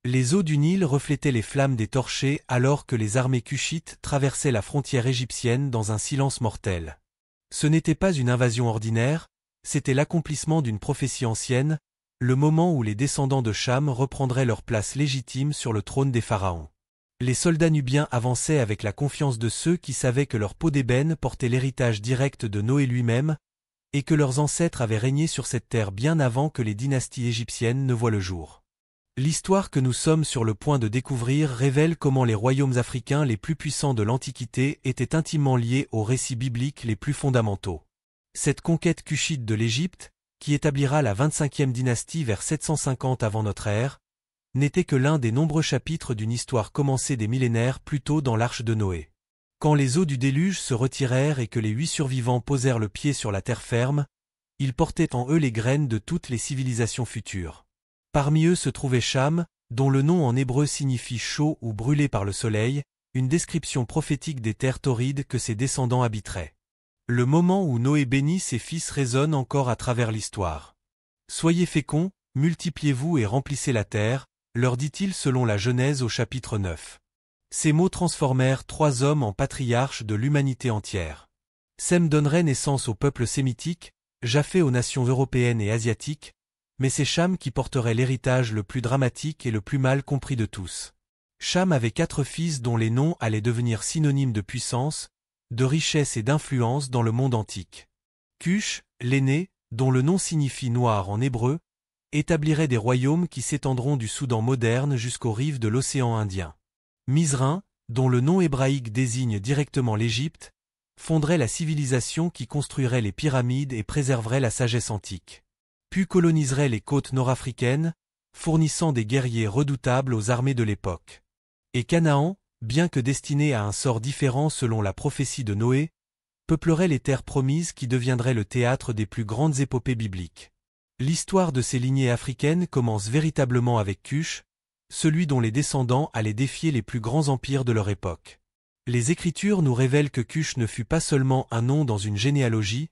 Les eaux du Nil reflétaient les flammes des torchers alors que les armées cushites traversaient la frontière égyptienne dans un silence mortel. Ce n'était pas une invasion ordinaire, c'était l'accomplissement d'une prophétie ancienne, le moment où les descendants de Cham reprendraient leur place légitime sur le trône des pharaons. Les soldats nubiens avançaient avec la confiance de ceux qui savaient que leur peau d'ébène portait l'héritage direct de Noé lui-même, et que leurs ancêtres avaient régné sur cette terre bien avant que les dynasties égyptiennes ne voient le jour. L'histoire que nous sommes sur le point de découvrir révèle comment les royaumes africains les plus puissants de l'Antiquité étaient intimement liés aux récits bibliques les plus fondamentaux. Cette conquête cushite de l'Égypte, qui établira la 25e dynastie vers 750 avant notre ère, n'était que l'un des nombreux chapitres d'une histoire commencée des millénaires plus tôt dans l'arche de Noé. Quand les eaux du déluge se retirèrent et que les 8 survivants posèrent le pied sur la terre ferme, ils portaient en eux les graines de toutes les civilisations futures. Parmi eux se trouvait Cham, dont le nom en hébreu signifie chaud ou brûlé par le soleil, une description prophétique des terres torrides que ses descendants habiteraient. Le moment où Noé bénit ses fils résonne encore à travers l'histoire. « Soyez féconds, multipliez-vous et remplissez la terre », leur dit-il selon la Genèse au chapitre 9. Ces mots transformèrent 3 hommes en patriarches de l'humanité entière. Sem donnerait naissance au peuple sémitique, Japheth aux nations européennes et asiatiques, mais c'est Cham qui porterait l'héritage le plus dramatique et le plus mal compris de tous. Cham avait 4 fils dont les noms allaient devenir synonymes de puissance, de richesse et d'influence dans le monde antique. Cush, l'aîné, dont le nom signifie noir en hébreu, établirait des royaumes qui s'étendront du Soudan moderne jusqu'aux rives de l'océan Indien. Mizraim, dont le nom hébraïque désigne directement l'Égypte, fonderait la civilisation qui construirait les pyramides et préserverait la sagesse antique. Puis coloniserait les côtes nord-africaines, fournissant des guerriers redoutables aux armées de l'époque. Et Canaan, bien que destiné à un sort différent selon la prophétie de Noé, peuplerait les terres promises qui deviendraient le théâtre des plus grandes épopées bibliques. L'histoire de ces lignées africaines commence véritablement avec Cush, celui dont les descendants allaient défier les plus grands empires de leur époque. Les Écritures nous révèlent que Cush ne fut pas seulement un nom dans une généalogie,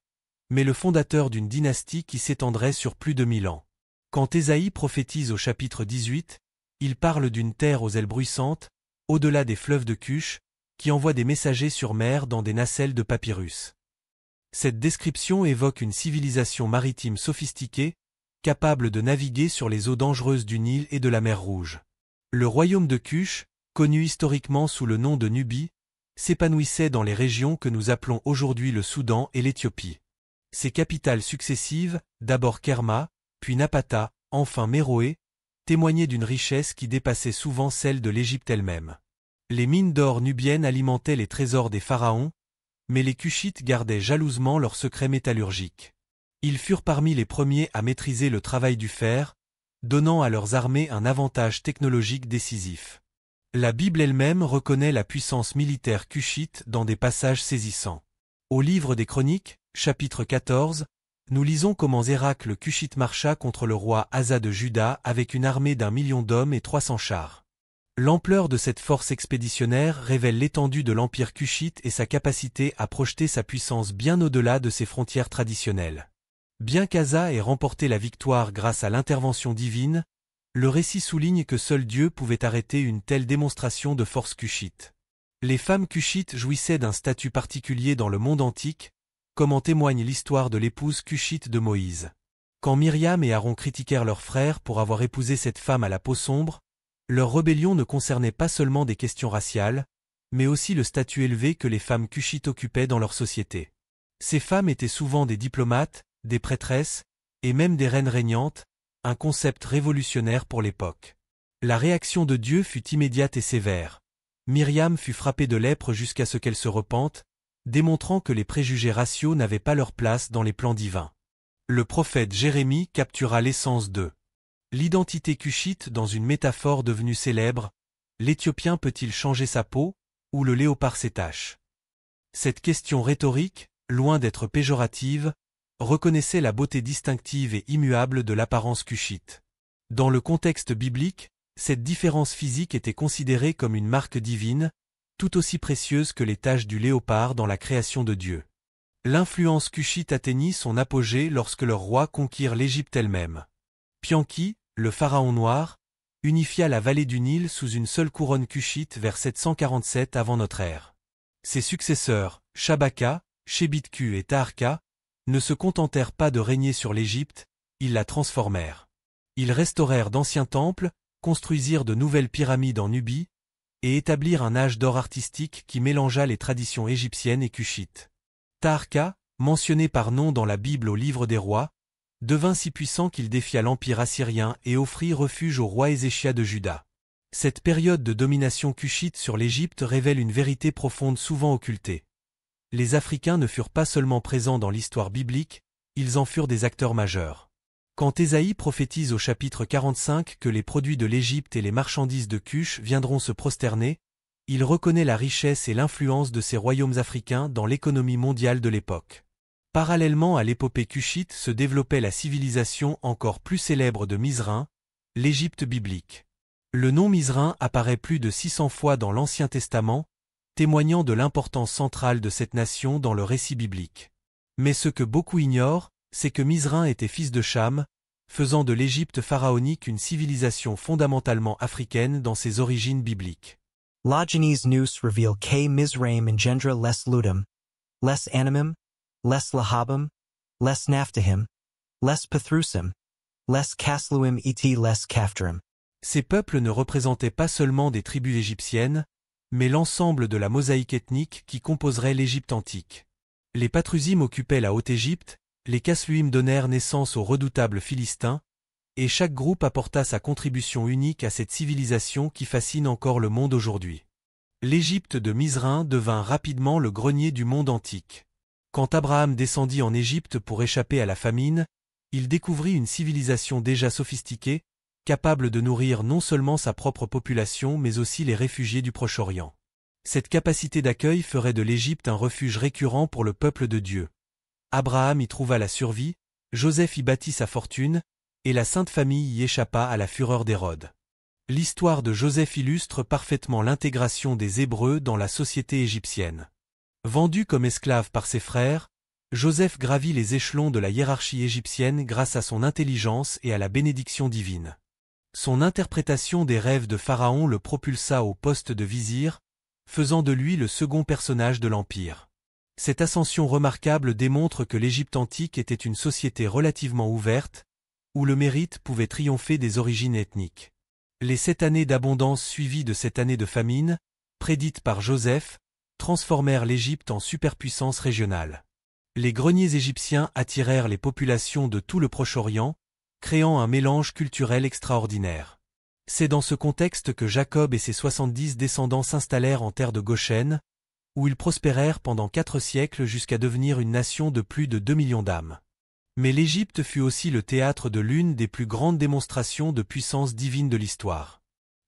mais le fondateur d'une dynastie qui s'étendrait sur plus de 1000 ans. Quand Ésaïe prophétise au chapitre 18, il parle d'une terre aux ailes bruissantes, au-delà des fleuves de Cush, qui envoie des messagers sur mer dans des nacelles de papyrus. Cette description évoque une civilisation maritime sophistiquée, capable de naviguer sur les eaux dangereuses du Nil et de la mer Rouge. Le royaume de Cush, connu historiquement sous le nom de Nubie, s'épanouissait dans les régions que nous appelons aujourd'hui le Soudan et l'Éthiopie. Ses capitales successives, d'abord Kerma, puis Napata, enfin Méroé, témoignaient d'une richesse qui dépassait souvent celle de l'Égypte elle-même. Les mines d'or nubiennes alimentaient les trésors des pharaons, mais les Cushites gardaient jalousement leurs secrets métallurgiques. Ils furent parmi les premiers à maîtriser le travail du fer, donnant à leurs armées un avantage technologique décisif. La Bible elle-même reconnaît la puissance militaire cushite dans des passages saisissants. Au livre des Chroniques, chapitre 14, nous lisons comment Zérak le Cushite marcha contre le roi Asa de Juda avec une armée d'1 million d'hommes et 300 chars. L'ampleur de cette force expéditionnaire révèle l'étendue de l'empire cushite et sa capacité à projeter sa puissance bien au-delà de ses frontières traditionnelles. Bien qu'Asa ait remporté la victoire grâce à l'intervention divine, le récit souligne que seul Dieu pouvait arrêter une telle démonstration de force cushite. Les femmes cushites jouissaient d'un statut particulier dans le monde antique, comme en témoigne l'histoire de l'épouse cushite de Moïse. Quand Myriam et Aaron critiquèrent leur frère pour avoir épousé cette femme à la peau sombre, leur rébellion ne concernait pas seulement des questions raciales, mais aussi le statut élevé que les femmes cushites occupaient dans leur société. Ces femmes étaient souvent des diplomates, des prêtresses, et même des reines régnantes, un concept révolutionnaire pour l'époque. La réaction de Dieu fut immédiate et sévère. Myriam fut frappée de lèpre jusqu'à ce qu'elle se repente, démontrant que les préjugés raciaux n'avaient pas leur place dans les plans divins. Le prophète Jérémie captura l'essence de l'identité cushite dans une métaphore devenue célèbre. L'Éthiopien peut-il changer sa peau, ou le léopard ses taches? Cette question rhétorique, loin d'être péjorative, reconnaissait la beauté distinctive et immuable de l'apparence cushite. Dans le contexte biblique, cette différence physique était considérée comme une marque divine, tout aussi précieuse que les taches du léopard dans la création de Dieu. L'influence cushite atteignit son apogée lorsque leurs rois conquirent l'Égypte elle-même. Pianki, le pharaon noir, unifia la vallée du Nil sous une seule couronne cushite vers 747 avant notre ère. Ses successeurs, Shabaka, Shebitku et Taharka, ne se contentèrent pas de régner sur l'Égypte, ils la transformèrent. Ils restaurèrent d'anciens temples, construisirent de nouvelles pyramides en Nubie, et établirent un âge d'or artistique qui mélangea les traditions égyptiennes et cushites. Taharka, mentionné par nom dans la Bible au livre des rois, devint si puissant qu'il défia l'empire assyrien et offrit refuge au roi Ézéchias de Juda. Cette période de domination cushite sur l'Égypte révèle une vérité profonde souvent occultée. Les Africains ne furent pas seulement présents dans l'histoire biblique, ils en furent des acteurs majeurs. Quand Ésaïe prophétise au chapitre 45 que les produits de l'Égypte et les marchandises de Cush viendront se prosterner, il reconnaît la richesse et l'influence de ces royaumes africains dans l'économie mondiale de l'époque. Parallèlement à l'épopée cushite se développait la civilisation encore plus célèbre de Mizraim, l'Égypte biblique. Le nom Mizraim apparaît plus de 600 fois dans l'Ancien Testament, témoignant de l'importance centrale de cette nation dans le récit biblique. Mais ce que beaucoup ignorent, c'est que Mizraim était fils de Cham, faisant de l'Égypte pharaonique une civilisation fondamentalement africaine dans ses origines bibliques. Logenes nous reveal que Mizraim engendra les Ludum, les Anamim, les Lahabim, les Naphtahim, les Pathrusim, les Kasluim et les Kaphtorim. Ces peuples ne représentaient pas seulement des tribus égyptiennes, mais l'ensemble de la mosaïque ethnique qui composerait l'Égypte antique. Les Patrusim occupaient la Haute-Égypte, les Kasluim donnèrent naissance aux redoutables Philistins, et chaque groupe apporta sa contribution unique à cette civilisation qui fascine encore le monde aujourd'hui. L'Égypte de Mizraim devint rapidement le grenier du monde antique. Quand Abraham descendit en Égypte pour échapper à la famine, il découvrit une civilisation déjà sophistiquée, capable de nourrir non seulement sa propre population mais aussi les réfugiés du Proche-Orient. Cette capacité d'accueil ferait de l'Égypte un refuge récurrent pour le peuple de Dieu. Abraham y trouva la survie, Joseph y bâtit sa fortune, et la Sainte Famille y échappa à la fureur d'Hérode. L'histoire de Joseph illustre parfaitement l'intégration des Hébreux dans la société égyptienne. Vendu comme esclave par ses frères, Joseph gravit les échelons de la hiérarchie égyptienne grâce à son intelligence et à la bénédiction divine. Son interprétation des rêves de Pharaon le propulsa au poste de vizir, faisant de lui le second personnage de l'Empire. Cette ascension remarquable démontre que l'Égypte antique était une société relativement ouverte, où le mérite pouvait triompher des origines ethniques. Les 7 années d'abondance suivies de cette année de famine, prédites par Joseph, transformèrent l'Égypte en superpuissance régionale. Les greniers égyptiens attirèrent les populations de tout le Proche-Orient, créant un mélange culturel extraordinaire. C'est dans ce contexte que Jacob et ses 70 descendants s'installèrent en terre de Goshen, où ils prospérèrent pendant 4 siècles jusqu'à devenir une nation de plus de 2 millions d'âmes. Mais l'Égypte fut aussi le théâtre de l'une des plus grandes démonstrations de puissance divine de l'histoire.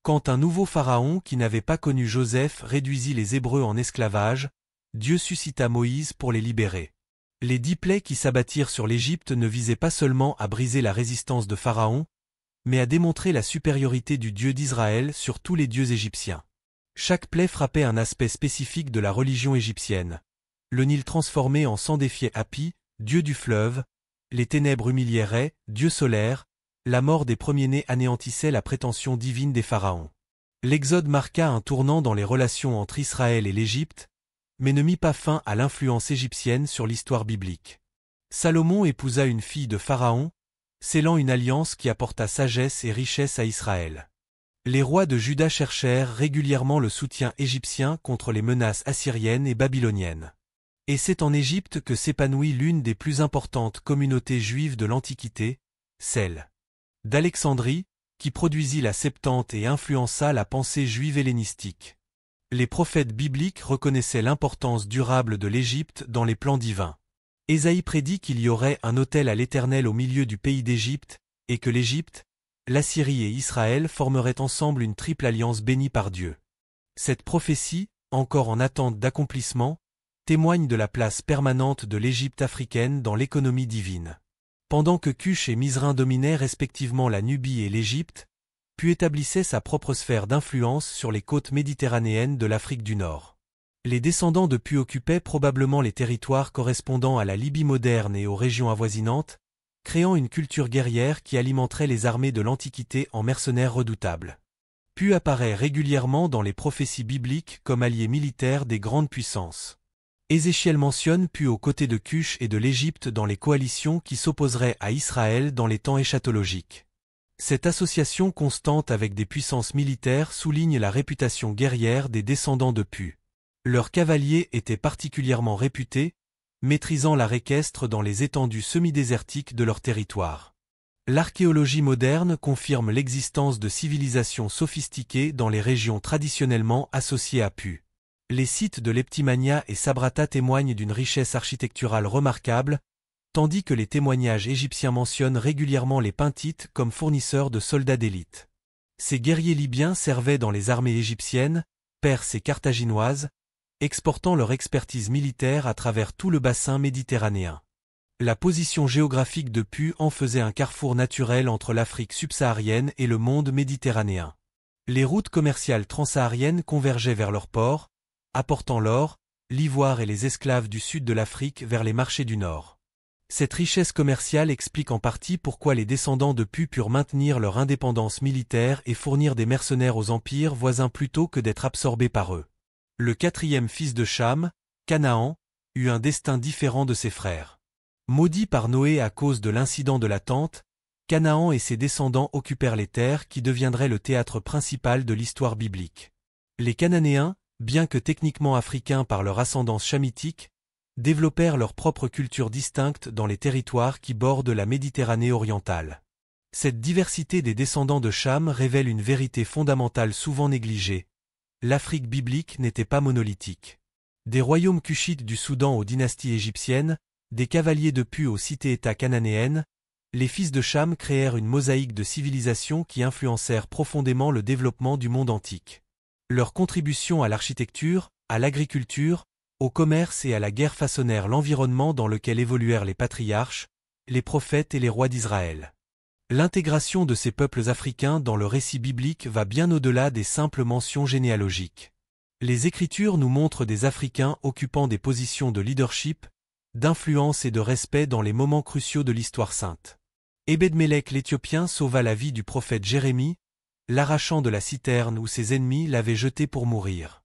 Quand un nouveau pharaon qui n'avait pas connu Joseph réduisit les Hébreux en esclavage, Dieu suscita Moïse pour les libérer. Les 10 plaies qui s'abattirent sur l'Égypte ne visaient pas seulement à briser la résistance de Pharaon, mais à démontrer la supériorité du Dieu d'Israël sur tous les dieux égyptiens. Chaque plaie frappait un aspect spécifique de la religion égyptienne. Le Nil transformé en sang défiait Hapi, dieu du fleuve, les ténèbres humiliaient Ré, dieu solaire, la mort des premiers-nés anéantissait la prétention divine des pharaons. L'Exode marqua un tournant dans les relations entre Israël et l'Égypte, mais ne mit pas fin à l'influence égyptienne sur l'histoire biblique. Salomon épousa une fille de Pharaon, scellant une alliance qui apporta sagesse et richesse à Israël. Les rois de Juda cherchèrent régulièrement le soutien égyptien contre les menaces assyriennes et babyloniennes. Et c'est en Égypte que s'épanouit l'une des plus importantes communautés juives de l'Antiquité, celle d'Alexandrie, qui produisit la Septante et influença la pensée juive hellénistique. Les prophètes bibliques reconnaissaient l'importance durable de l'Égypte dans les plans divins. Ésaïe prédit qu'il y aurait un autel à l'Éternel au milieu du pays d'Égypte, et que l'Égypte, l'Assyrie et Israël formeraient ensemble une triple alliance bénie par Dieu. Cette prophétie, encore en attente d'accomplissement, témoigne de la place permanente de l'Égypte africaine dans l'économie divine. Pendant que Cush et Mizraim dominaient respectivement la Nubie et l'Égypte, puis établissait sa propre sphère d'influence sur les côtes méditerranéennes de l'Afrique du Nord. Les descendants de Pu occupaient probablement les territoires correspondant à la Libye moderne et aux régions avoisinantes, créant une culture guerrière qui alimenterait les armées de l'Antiquité en mercenaires redoutables. Pu apparaît régulièrement dans les prophéties bibliques comme allié militaire des grandes puissances. Ézéchiel mentionne Pu aux côtés de Cush et de l'Égypte dans les coalitions qui s'opposeraient à Israël dans les temps eschatologiques. Cette association constante avec des puissances militaires souligne la réputation guerrière des descendants de Pu. Leurs cavaliers étaient particulièrement réputés, maîtrisant l'art équestre dans les étendues semi-désertiques de leur territoire. L'archéologie moderne confirme l'existence de civilisations sophistiquées dans les régions traditionnellement associées à Pu. Les sites de Leptimania et Sabrata témoignent d'une richesse architecturale remarquable, tandis que les témoignages égyptiens mentionnent régulièrement les Pintites comme fournisseurs de soldats d'élite. Ces guerriers libyens servaient dans les armées égyptiennes, perses et carthaginoises, exportant leur expertise militaire à travers tout le bassin méditerranéen. La position géographique de Pu en faisait un carrefour naturel entre l'Afrique subsaharienne et le monde méditerranéen. Les routes commerciales transsahariennes convergeaient vers leurs ports, apportant l'or, l'ivoire et les esclaves du sud de l'Afrique vers les marchés du nord. Cette richesse commerciale explique en partie pourquoi les descendants de Pu purent maintenir leur indépendance militaire et fournir des mercenaires aux empires voisins plutôt que d'être absorbés par eux. Le quatrième fils de Cham, Canaan, eut un destin différent de ses frères. Maudit par Noé à cause de l'incident de la tente, Canaan et ses descendants occupèrent les terres qui deviendraient le théâtre principal de l'histoire biblique. Les Cananéens, bien que techniquement africains par leur ascendance chamitique, développèrent leur propre culture distincte dans les territoires qui bordent la Méditerranée orientale. Cette diversité des descendants de Cham révèle une vérité fondamentale souvent négligée. L'Afrique biblique n'était pas monolithique. Des royaumes cushites du Soudan aux dynasties égyptiennes, des cavaliers de Pu aux cités-États cananéennes, les fils de Cham créèrent une mosaïque de civilisations qui influencèrent profondément le développement du monde antique. Leurs contributions à l'architecture, à l'agriculture, au commerce et à la guerre façonnèrent l'environnement dans lequel évoluèrent les patriarches, les prophètes et les rois d'Israël. L'intégration de ces peuples africains dans le récit biblique va bien au-delà des simples mentions généalogiques. Les Écritures nous montrent des Africains occupant des positions de leadership, d'influence et de respect dans les moments cruciaux de l'histoire sainte. Ebed-Mélec l'Éthiopien sauva la vie du prophète Jérémie, l'arrachant de la citerne où ses ennemis l'avaient jeté pour mourir.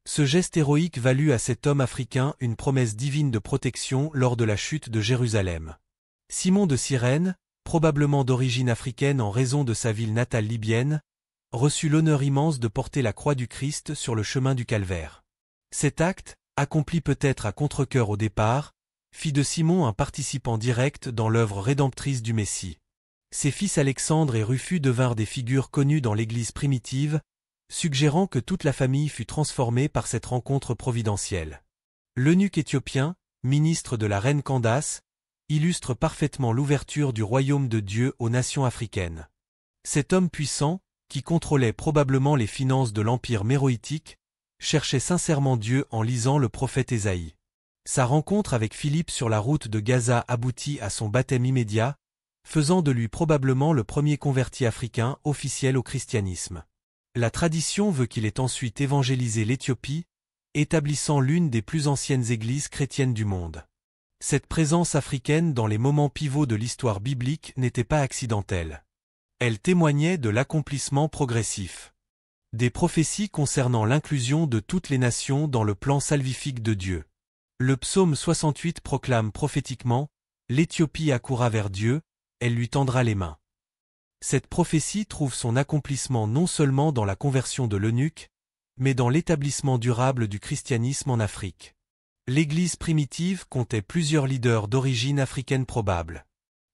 Ce geste héroïque valut à cet homme africain une promesse divine de protection lors de la chute de Jérusalem. Simon de Cyrène, probablement d'origine africaine en raison de sa ville natale libyenne, reçut l'honneur immense de porter la croix du Christ sur le chemin du calvaire. Cet acte, accompli peut-être à contre-cœur au départ, fit de Simon un participant direct dans l'œuvre rédemptrice du Messie. Ses fils Alexandre et Rufus devinrent des figures connues dans l'Église primitive, suggérant que toute la famille fut transformée par cette rencontre providentielle. L'eunuque éthiopien, ministre de la reine Candace, illustre parfaitement l'ouverture du royaume de Dieu aux nations africaines. Cet homme puissant, qui contrôlait probablement les finances de l'empire méroïtique, cherchait sincèrement Dieu en lisant le prophète Ésaïe. Sa rencontre avec Philippe sur la route de Gaza aboutit à son baptême immédiat, faisant de lui probablement le premier converti africain officiel au christianisme. La tradition veut qu'il ait ensuite évangélisé l'Éthiopie, établissant l'une des plus anciennes églises chrétiennes du monde. Cette présence africaine dans les moments pivots de l'histoire biblique n'était pas accidentelle. Elle témoignait de l'accomplissement progressif des prophéties concernant l'inclusion de toutes les nations dans le plan salvifique de Dieu. Le psaume 68 proclame prophétiquement « L'Éthiopie accourra vers Dieu, elle lui tendra les mains ». Cette prophétie trouve son accomplissement non seulement dans la conversion de l'eunuque, mais dans l'établissement durable du christianisme en Afrique. L'Église primitive comptait plusieurs leaders d'origine africaine probable.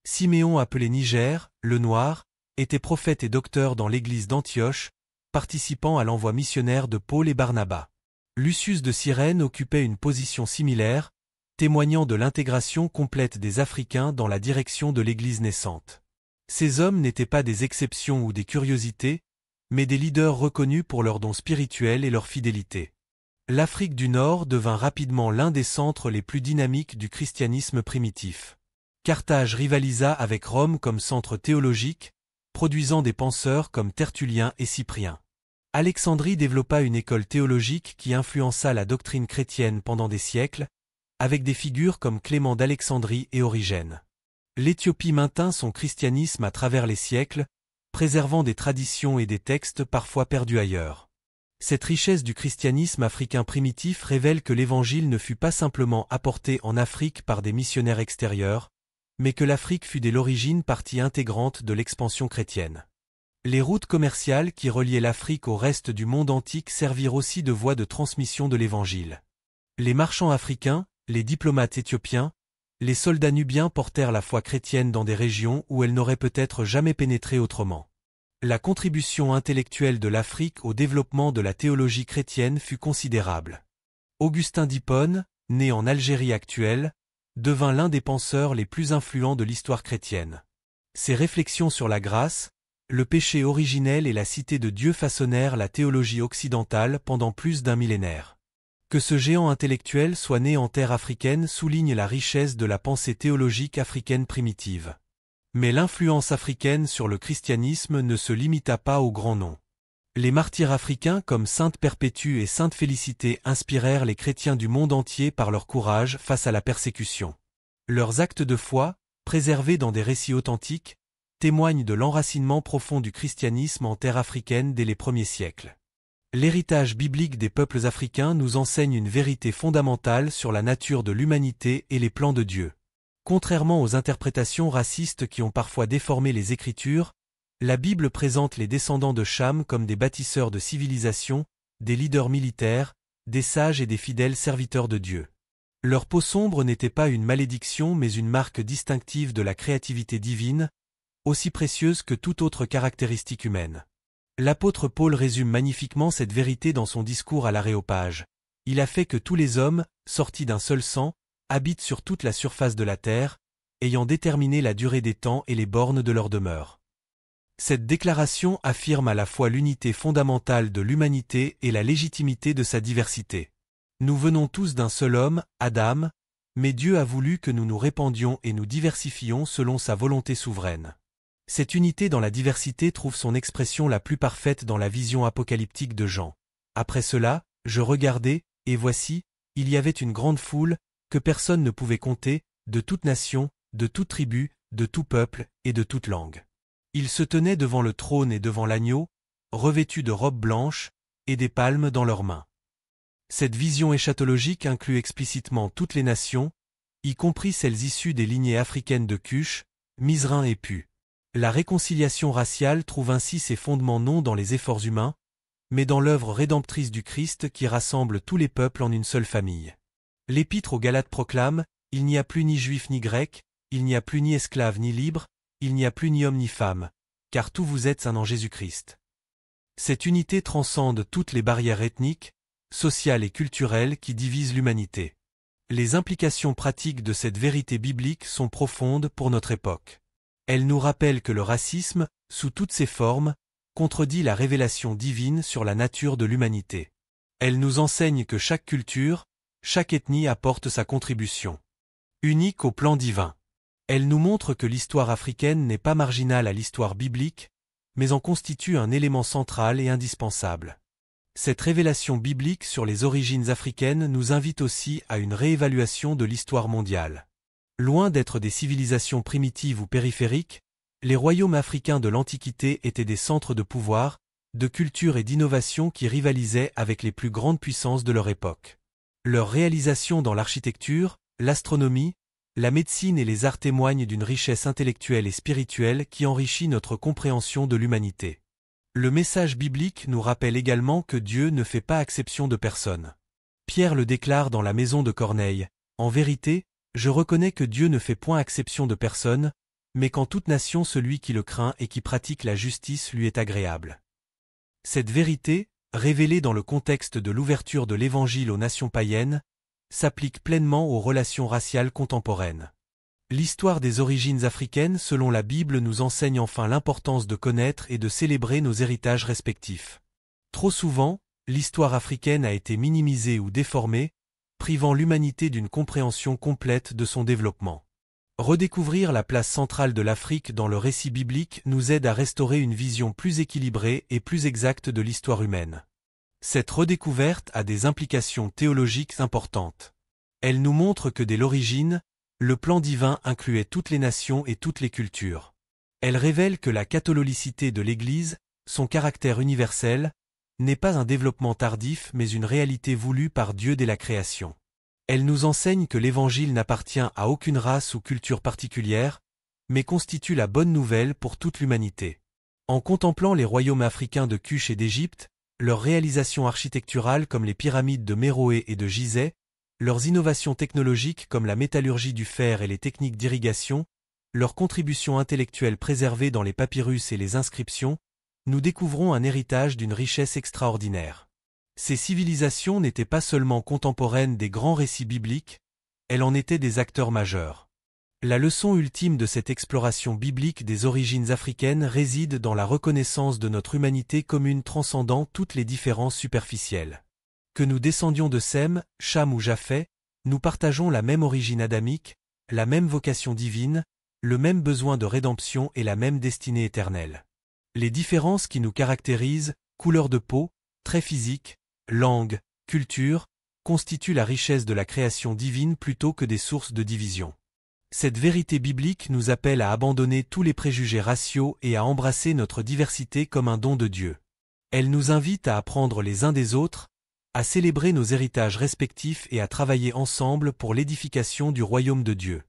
Siméon appelé Niger, le Noir, était prophète et docteur dans l'Église d'Antioche, participant à l'envoi missionnaire de Paul et Barnabas. Lucius de Cyrène occupait une position similaire, témoignant de l'intégration complète des Africains dans la direction de l'Église naissante. Ces hommes n'étaient pas des exceptions ou des curiosités, mais des leaders reconnus pour leurs dons spirituels et leur fidélité. L'Afrique du Nord devint rapidement l'un des centres les plus dynamiques du christianisme primitif. Carthage rivalisa avec Rome comme centre théologique, produisant des penseurs comme Tertullien et Cyprien. Alexandrie développa une école théologique qui influença la doctrine chrétienne pendant des siècles, avec des figures comme Clément d'Alexandrie et Origène. L'Éthiopie maintint son christianisme à travers les siècles, préservant des traditions et des textes parfois perdus ailleurs. Cette richesse du christianisme africain primitif révèle que l'Évangile ne fut pas simplement apporté en Afrique par des missionnaires extérieurs, mais que l'Afrique fut dès l'origine partie intégrante de l'expansion chrétienne. Les routes commerciales qui reliaient l'Afrique au reste du monde antique servirent aussi de voie de transmission de l'Évangile. Les marchands africains, les diplomates éthiopiens, les soldats nubiens portèrent la foi chrétienne dans des régions où elle n'aurait peut-être jamais pénétré autrement. La contribution intellectuelle de l'Afrique au développement de la théologie chrétienne fut considérable. Augustin d'Hippone, né en Algérie actuelle, devint l'un des penseurs les plus influents de l'histoire chrétienne. Ses réflexions sur la grâce, le péché originel et la cité de Dieu façonnèrent la théologie occidentale pendant plus d'un millénaire. Que ce géant intellectuel soit né en terre africaine souligne la richesse de la pensée théologique africaine primitive. Mais l'influence africaine sur le christianisme ne se limita pas aux grands noms. Les martyrs africains comme Sainte Perpétue et Sainte Félicité inspirèrent les chrétiens du monde entier par leur courage face à la persécution. Leurs actes de foi, préservés dans des récits authentiques, témoignent de l'enracinement profond du christianisme en terre africaine dès les premiers siècles. L'héritage biblique des peuples africains nous enseigne une vérité fondamentale sur la nature de l'humanité et les plans de Dieu. Contrairement aux interprétations racistes qui ont parfois déformé les Écritures, la Bible présente les descendants de Cham comme des bâtisseurs de civilisation, des leaders militaires, des sages et des fidèles serviteurs de Dieu. Leur peau sombre n'était pas une malédiction mais une marque distinctive de la créativité divine, aussi précieuse que toute autre caractéristique humaine. L'apôtre Paul résume magnifiquement cette vérité dans son discours à l'Aréopage. Il a fait que tous les hommes, sortis d'un seul sang, habitent sur toute la surface de la terre, ayant déterminé la durée des temps et les bornes de leur demeure. Cette déclaration affirme à la fois l'unité fondamentale de l'humanité et la légitimité de sa diversité. Nous venons tous d'un seul homme, Adam, mais Dieu a voulu que nous nous répandions et nous diversifions selon sa volonté souveraine. Cette unité dans la diversité trouve son expression la plus parfaite dans la vision apocalyptique de Jean. Après cela, je regardai, et voici, il y avait une grande foule, que personne ne pouvait compter, de toute nation, de toute tribu, de tout peuple et de toute langue. Ils se tenaient devant le trône et devant l'agneau, revêtus de robes blanches, et des palmes dans leurs mains. Cette vision eschatologique inclut explicitement toutes les nations, y compris celles issues des lignées africaines de Cush, Mizraim et Pu. La réconciliation raciale trouve ainsi ses fondements non dans les efforts humains, mais dans l'œuvre rédemptrice du Christ qui rassemble tous les peuples en une seule famille. L'Épître aux Galates proclame « Il n'y a plus ni juif ni grec, il n'y a plus ni esclave ni libre, il n'y a plus ni homme ni femme, car tous vous êtes un en Jésus-Christ. » Cette unité transcende toutes les barrières ethniques, sociales et culturelles qui divisent l'humanité. Les implications pratiques de cette vérité biblique sont profondes pour notre époque. Elles nous rappellent que le racisme, sous toutes ses formes, contredit la révélation divine sur la nature de l'humanité. Elles nous enseignent que chaque culture, chaque ethnie apporte sa contribution. Unique au plan divin. Elle nous montre que l'histoire africaine n'est pas marginale à l'histoire biblique, mais en constitue un élément central et indispensable. Cette révélation biblique sur les origines africaines nous invite aussi à une réévaluation de l'histoire mondiale. Loin d'être des civilisations primitives ou périphériques, les royaumes africains de l'Antiquité étaient des centres de pouvoir, de culture et d'innovation qui rivalisaient avec les plus grandes puissances de leur époque. Leurs réalisations dans l'architecture, l'astronomie, la médecine et les arts témoignent d'une richesse intellectuelle et spirituelle qui enrichit notre compréhension de l'humanité. Le message biblique nous rappelle également que Dieu ne fait pas exception de personne. Pierre le déclare dans la maison de Corneille, « En vérité, je reconnais que Dieu ne fait point exception de personne, mais qu'en toute nation celui qui le craint et qui pratique la justice lui est agréable. » Cette vérité, révélée dans le contexte de l'ouverture de l'Évangile aux nations païennes, s'applique pleinement aux relations raciales contemporaines. L'histoire des origines africaines selon la Bible nous enseigne enfin l'importance de connaître et de célébrer nos héritages respectifs. Trop souvent, l'histoire africaine a été minimisée ou déformée, privant l'humanité d'une compréhension complète de son développement. Redécouvrir la place centrale de l'Afrique dans le récit biblique nous aide à restaurer une vision plus équilibrée et plus exacte de l'histoire humaine. Cette redécouverte a des implications théologiques importantes. Elle nous montre que dès l'origine, le plan divin incluait toutes les nations et toutes les cultures. Elle révèle que la catholicité de l'Église, son caractère universel, n'est pas un développement tardif mais une réalité voulue par Dieu dès la création. Elle nous enseigne que l'Évangile n'appartient à aucune race ou culture particulière, mais constitue la bonne nouvelle pour toute l'humanité. En contemplant les royaumes africains de Cush et d'Égypte, leurs réalisations architecturales comme les pyramides de Méroé et de Gizeh, leurs innovations technologiques comme la métallurgie du fer et les techniques d'irrigation, leurs contributions intellectuelles préservées dans les papyrus et les inscriptions, nous découvrons un héritage d'une richesse extraordinaire. Ces civilisations n'étaient pas seulement contemporaines des grands récits bibliques, elles en étaient des acteurs majeurs. La leçon ultime de cette exploration biblique des origines africaines réside dans la reconnaissance de notre humanité commune transcendant toutes les différences superficielles. Que nous descendions de Sem, Cham ou Japheth, nous partageons la même origine adamique, la même vocation divine, le même besoin de rédemption et la même destinée éternelle. Les différences qui nous caractérisent, couleur de peau, traits physiques, langue, culture, constituent la richesse de la création divine plutôt que des sources de division. Cette vérité biblique nous appelle à abandonner tous les préjugés raciaux et à embrasser notre diversité comme un don de Dieu. Elle nous invite à apprendre les uns des autres, à célébrer nos héritages respectifs et à travailler ensemble pour l'édification du royaume de Dieu.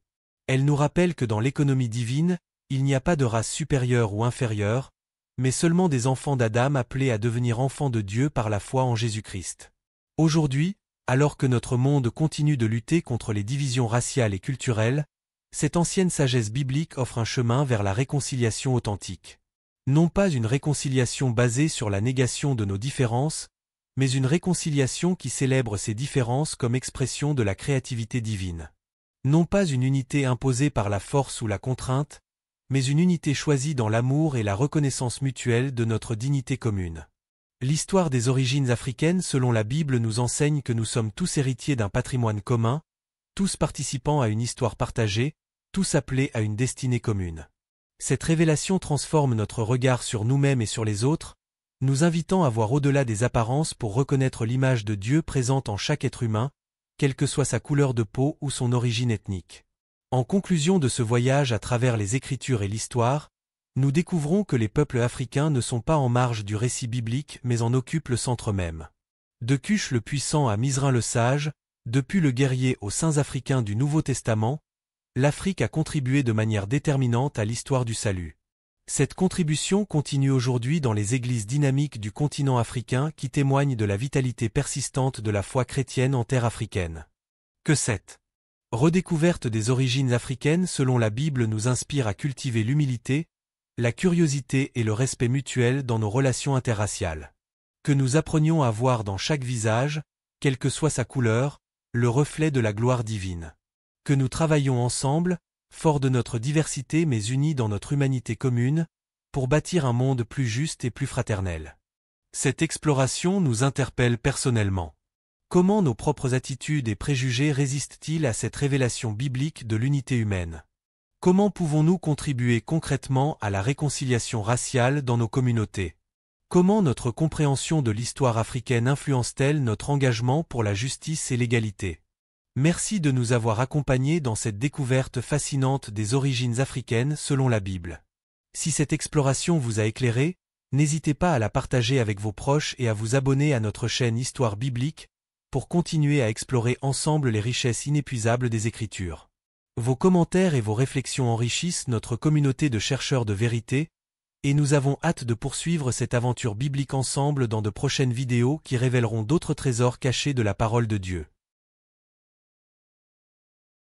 Elle nous rappelle que dans l'économie divine, il n'y a pas de race supérieure ou inférieure, mais seulement des enfants d'Adam appelés à devenir enfants de Dieu par la foi en Jésus-Christ. Aujourd'hui, alors que notre monde continue de lutter contre les divisions raciales et culturelles, cette ancienne sagesse biblique offre un chemin vers la réconciliation authentique. Non pas une réconciliation basée sur la négation de nos différences, mais une réconciliation qui célèbre ces différences comme expression de la créativité divine. Non pas une unité imposée par la force ou la contrainte, mais une unité choisie dans l'amour et la reconnaissance mutuelle de notre dignité commune. L'histoire des origines africaines selon la Bible nous enseigne que nous sommes tous héritiers d'un patrimoine commun, tous participant à une histoire partagée, tous appelés à une destinée commune. Cette révélation transforme notre regard sur nous-mêmes et sur les autres, nous invitant à voir au-delà des apparences pour reconnaître l'image de Dieu présente en chaque être humain, quelle que soit sa couleur de peau ou son origine ethnique. En conclusion de ce voyage à travers les Écritures et l'histoire, nous découvrons que les peuples africains ne sont pas en marge du récit biblique mais en occupent le centre même. De Cush le puissant à Mizraim le sage, depuis le guerrier aux saints africains du Nouveau Testament, l'Afrique a contribué de manière déterminante à l'histoire du salut. Cette contribution continue aujourd'hui dans les églises dynamiques du continent africain qui témoignent de la vitalité persistante de la foi chrétienne en terre africaine. Que cette redécouverte des origines africaines selon la Bible nous inspire à cultiver l'humilité, la curiosité et le respect mutuel dans nos relations interraciales. Que nous apprenions à voir dans chaque visage, quelle que soit sa couleur, le reflet de la gloire divine. Que nous travaillions ensemble, forts de notre diversité mais unis dans notre humanité commune, pour bâtir un monde plus juste et plus fraternel. Cette exploration nous interpelle personnellement. Comment nos propres attitudes et préjugés résistent-ils à cette révélation biblique de l'unité humaine? Comment pouvons-nous contribuer concrètement à la réconciliation raciale dans nos communautés? Comment notre compréhension de l'histoire africaine influence-t-elle notre engagement pour la justice et l'égalité? Merci de nous avoir accompagnés dans cette découverte fascinante des origines africaines selon la Bible. Si cette exploration vous a éclairé, n'hésitez pas à la partager avec vos proches et à vous abonner à notre chaîne Histoire biblique pour continuer à explorer ensemble les richesses inépuisables des Écritures. Vos commentaires et vos réflexions enrichissent notre communauté de chercheurs de vérité, et nous avons hâte de poursuivre cette aventure biblique ensemble dans de prochaines vidéos qui révéleront d'autres trésors cachés de la parole de Dieu.